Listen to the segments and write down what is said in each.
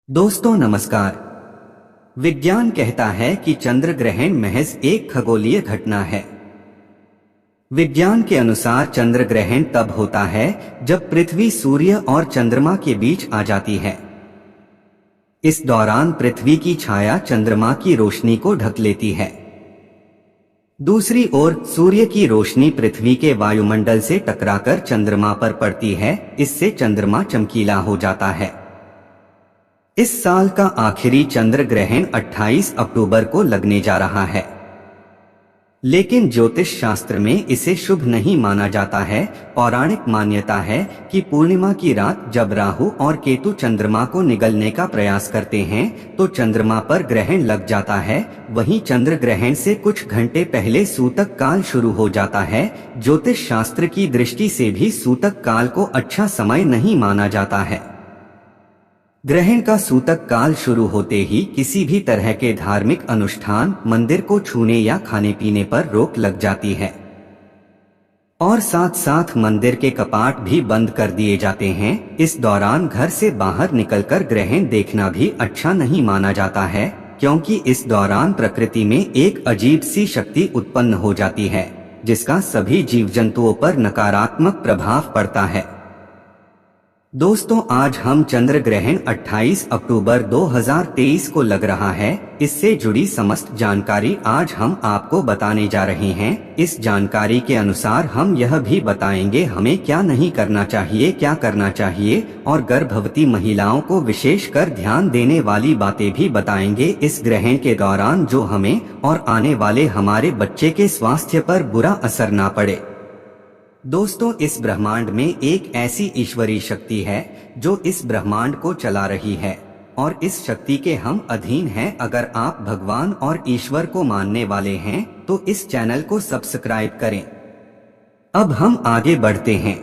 दोस्तों नमस्कार। विज्ञान कहता है कि चंद्र ग्रहण महज एक खगोलीय घटना है। विज्ञान के अनुसार चंद्र ग्रहण तब होता है जब पृथ्वी सूर्य और चंद्रमा के बीच आ जाती है। इस दौरान पृथ्वी की छाया चंद्रमा की रोशनी को ढक लेती है। दूसरी ओर सूर्य की रोशनी पृथ्वी के वायुमंडल से टकराकर चंद्रमा पर पड़ती है। इससे चंद्रमा चमकीला हो जाता है। इस साल का आखिरी चंद्र ग्रहण 28 अक्टूबर को लगने जा रहा है, लेकिन ज्योतिष शास्त्र में इसे शुभ नहीं माना जाता है। पौराणिक मान्यता है कि पूर्णिमा की रात जब राहु और केतु चंद्रमा को निगलने का प्रयास करते हैं तो चंद्रमा पर ग्रहण लग जाता है। वहीं चंद्र ग्रहण से कुछ घंटे पहले सूतक काल शुरू हो जाता है। ज्योतिष शास्त्र की दृष्टि से भी सूतक काल को अच्छा समय नहीं माना जाता है। ग्रहण का सूतक काल शुरू होते ही किसी भी तरह के धार्मिक अनुष्ठान, मंदिर को छूने या खाने पीने पर रोक लग जाती है और साथ साथ मंदिर के कपाट भी बंद कर दिए जाते हैं। इस दौरान घर से बाहर निकलकर ग्रहण देखना भी अच्छा नहीं माना जाता है, क्योंकि इस दौरान प्रकृति में एक अजीब सी शक्ति उत्पन्न हो जाती है जिसका सभी जीव जंतुओं पर नकारात्मक प्रभाव पड़ता है। दोस्तों, आज हम चंद्र ग्रहण 28 अक्टूबर 2023 को लग रहा है, इससे जुड़ी समस्त जानकारी आज हम आपको बताने जा रहे हैं। इस जानकारी के अनुसार हम यह भी बताएंगे हमें क्या नहीं करना चाहिए, क्या करना चाहिए, और गर्भवती महिलाओं को विशेषकर ध्यान देने वाली बातें भी बताएंगे इस ग्रहण के दौरान, जो हमें और आने वाले हमारे बच्चे के स्वास्थ्य पर बुरा असर ना पड़े। दोस्तों, इस ब्रह्मांड में एक ऐसी ईश्वरीय शक्ति है जो इस ब्रह्मांड को चला रही है और इस शक्ति के हम अधीन हैं। अगर आप भगवान और ईश्वर को मानने वाले हैं तो इस चैनल को सब्सक्राइब करें। अब हम आगे बढ़ते हैं।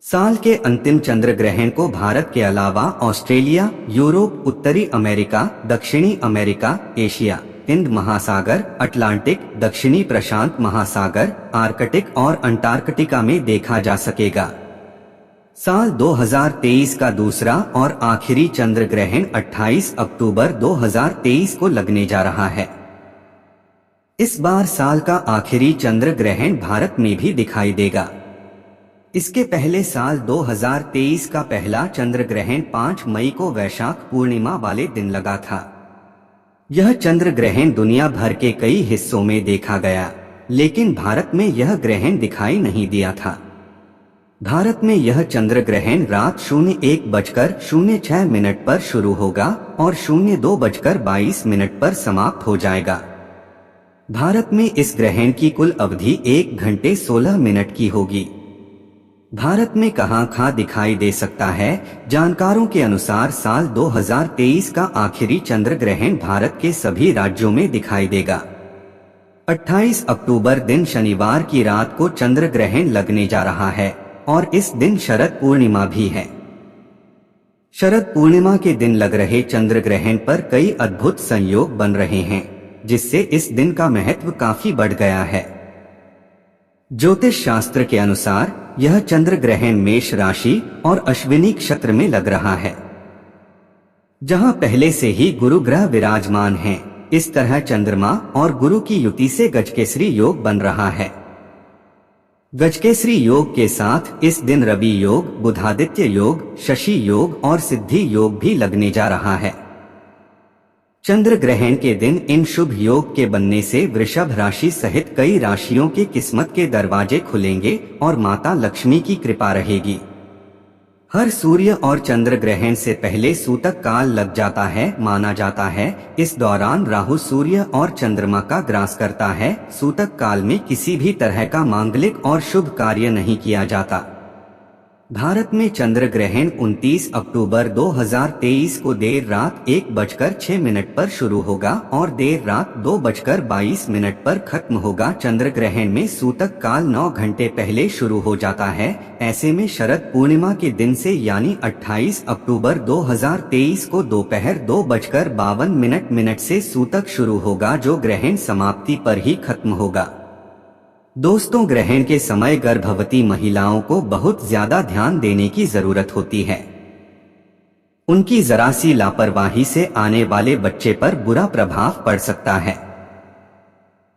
साल के अंतिम चंद्र ग्रहण को भारत के अलावा ऑस्ट्रेलिया, यूरोप, उत्तरी अमेरिका, दक्षिणी अमेरिका, एशिया, हिंद महासागर, अटलांटिक, दक्षिणी प्रशांत महासागर, आर्कटिक और अंटार्कटिका में देखा जा सकेगा। साल 2023 का दूसरा और आखिरी चंद्र ग्रहण 28 अक्टूबर 2023 को लगने जा रहा है। इस बार साल का आखिरी चंद्र ग्रहण भारत में भी दिखाई देगा। इसके पहले साल 2023 का पहला चंद्र ग्रहण 5 मई को वैशाख पूर्णिमा वाले दिन लगा था। यह चंद्र ग्रहण दुनिया भर के कई हिस्सों में देखा गया, लेकिन भारत में यह ग्रहण दिखाई नहीं दिया था। भारत में यह चंद्र ग्रहण रात 01:06 पर शुरू होगा और 02:22 पर समाप्त हो जाएगा। भारत में इस ग्रहण की कुल अवधि 1 घंटे 16 मिनट की होगी। भारत में कहां दिखाई दे सकता है? जानकारों के अनुसार साल 2023 का आखिरी चंद्र ग्रहण भारत के सभी राज्यों में दिखाई देगा। 28 अक्टूबर दिन शनिवार की रात को चंद्र ग्रहण लगने जा रहा है और इस दिन शरद पूर्णिमा भी है। शरद पूर्णिमा के दिन लग रहे चंद्र ग्रहण पर कई अद्भुत संयोग बन रहे हैं, जिससे इस दिन का महत्व काफी बढ़ गया है। ज्योतिष शास्त्र के अनुसार यह चंद्र ग्रहण मेष राशि और अश्विनी नक्षत्र में लग रहा है, जहां पहले से ही गुरु ग्रह विराजमान हैं। इस तरह चंद्रमा और गुरु की युति से गजकेसरी योग बन रहा है। गजकेसरी योग के साथ इस दिन रवि योग, बुधादित्य योग, शशि योग और सिद्धि योग भी लगने जा रहा है। चंद्र ग्रहण के दिन इन शुभ योग के बनने से वृषभ राशि सहित कई राशियों के किस्मत के दरवाजे खुलेंगे और माता लक्ष्मी की कृपा रहेगी। हर सूर्य और चंद्र ग्रहण से पहले सूतक काल लग जाता है, माना जाता है। इस दौरान राहु सूर्य और चंद्रमा का ग्रास करता है। सूतक काल में किसी भी तरह का मांगलिक और शुभ कार्य नहीं किया जाता। भारत में चंद्र ग्रहण 29 अक्टूबर 2023 को देर रात 1:06 पर शुरू होगा और देर रात 2:22 पर खत्म होगा। चंद्र ग्रहण में सूतक काल 9 घंटे पहले शुरू हो जाता है। ऐसे में शरद पूर्णिमा के दिन से यानी 28 अक्टूबर 2023 को दोपहर 2:52 से सूतक शुरू होगा, जो ग्रहण समाप्ति पर ही खत्म होगा। दोस्तों, ग्रहण के समय गर्भवती महिलाओं को बहुत ज्यादा ध्यान देने की जरूरत होती है। उनकी जरा सी लापरवाही से आने वाले बच्चे पर बुरा प्रभाव पड़ सकता है।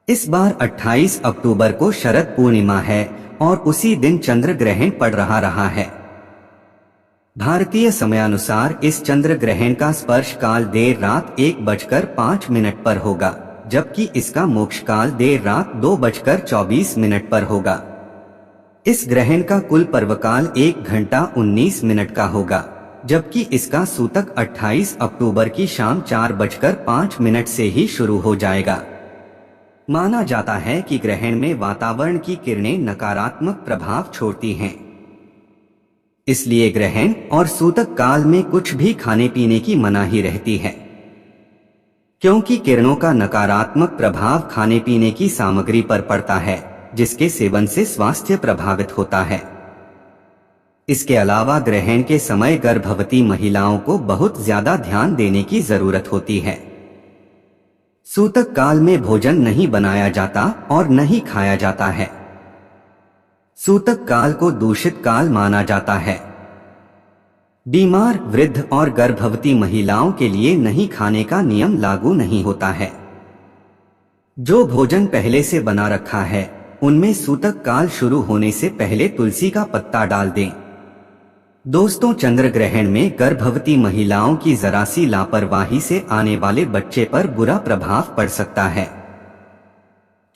इस बार 28 अक्टूबर को शरद पूर्णिमा है और उसी दिन चंद्र ग्रहण पड़ रहा है। भारतीय समयानुसार इस चंद्र ग्रहण का स्पर्श काल देर रात 1:05 पर होगा, जबकि इसका मोक्ष काल देर रात 2:24 पर होगा। इस ग्रहण का कुल पर्वकाल 1 घंटा 19 मिनट का होगा, जबकि इसका सूतक 28 अक्टूबर की शाम 4:05 से ही शुरू हो जाएगा। माना जाता है कि ग्रहण में वातावरण की किरणें नकारात्मक प्रभाव छोड़ती हैं। इसलिए ग्रहण और सूतक काल में कुछ भी खाने पीने की मनाही रहती है, क्योंकि किरणों का नकारात्मक प्रभाव खाने पीने की सामग्री पर पड़ता है, जिसके सेवन से स्वास्थ्य प्रभावित होता है। इसके अलावा ग्रहण के समय गर्भवती महिलाओं को बहुत ज्यादा ध्यान देने की जरूरत होती है। सूतक काल में भोजन नहीं बनाया जाता और नहीं खाया जाता है। सूतक काल को दूषित काल माना जाता है। बीमार, वृद्ध और गर्भवती महिलाओं के लिए नहीं खाने का नियम लागू नहीं होता है। जो भोजन पहले से बना रखा है, उनमें सूतक काल शुरू होने से पहले तुलसी का पत्ता डाल दें। दोस्तों, चंद्र ग्रहण में गर्भवती महिलाओं की जरा सी लापरवाही से आने वाले बच्चे पर बुरा प्रभाव पड़ सकता है।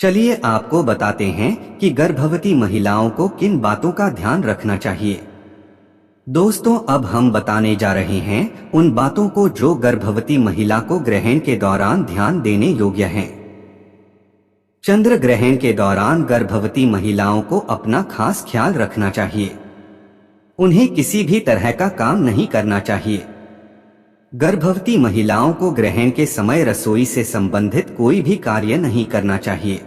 चलिए आपको बताते हैं कि गर्भवती महिलाओं को किन बातों का ध्यान रखना चाहिए। दोस्तों, अब हम बताने जा रहे हैं उन बातों को जो गर्भवती महिला को ग्रहण के दौरान ध्यान देने योग्य हैं। चंद्र ग्रहण के दौरान गर्भवती महिलाओं को अपना खास ख्याल रखना चाहिए। उन्हें किसी भी तरह का काम नहीं करना चाहिए। गर्भवती महिलाओं को ग्रहण के समय रसोई से संबंधित कोई भी कार्य नहीं करना चाहिए।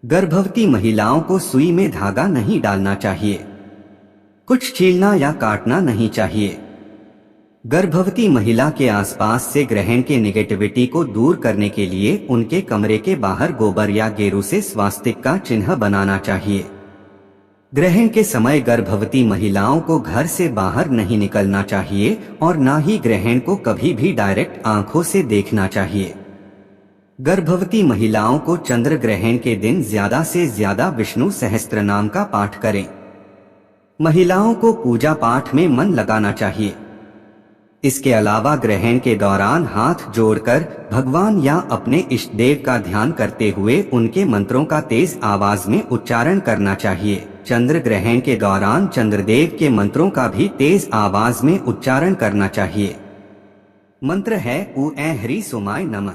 गर्भवती महिलाओं को सुई में धागा नहीं डालना चाहिए। कुछ छीलना या काटना नहीं चाहिए। गर्भवती महिला के आसपास से ग्रहण के नेगेटिविटी को दूर करने के लिए उनके कमरे के बाहर गोबर या गेरू से स्वास्तिक का चिन्ह बनाना चाहिए। ग्रहण के समय गर्भवती महिलाओं को घर से बाहर नहीं निकलना चाहिए और ना ही ग्रहण को कभी भी डायरेक्ट आंखों से देखना चाहिए। गर्भवती महिलाओं को चंद्र ग्रहण के दिन ज्यादा से ज्यादा विष्णु सहस्त्रनाम का पाठ करें। महिलाओं को पूजा पाठ में मन लगाना चाहिए। इसके अलावा ग्रहण के दौरान हाथ जोड़कर भगवान या अपने इष्ट देव का ध्यान करते हुए उनके मंत्रों का तेज आवाज में उच्चारण करना चाहिए। चंद्र ग्रहण के दौरान चंद्रदेव के मंत्रों का भी तेज आवाज में उच्चारण करना चाहिए। मंत्र है ऊ ऐ हरि सोमाय नमः।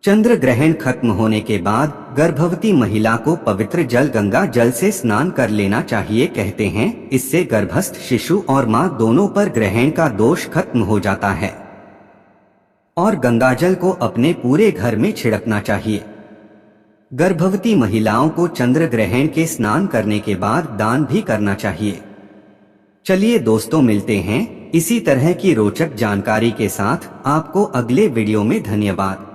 चंद्र ग्रहण खत्म होने के बाद गर्भवती महिला को पवित्र जल गंगा जल से स्नान कर लेना चाहिए। कहते हैं इससे गर्भस्थ शिशु और मां दोनों पर ग्रहण का दोष खत्म हो जाता है। और गंगाजल को अपने पूरे घर में छिड़कना चाहिए। गर्भवती महिलाओं को चंद्र ग्रहण के स्नान करने के बाद दान भी करना चाहिए। चलिए दोस्तों, मिलते हैं इसी तरह की रोचक जानकारी के साथ आपको अगले वीडियो में। धन्यवाद।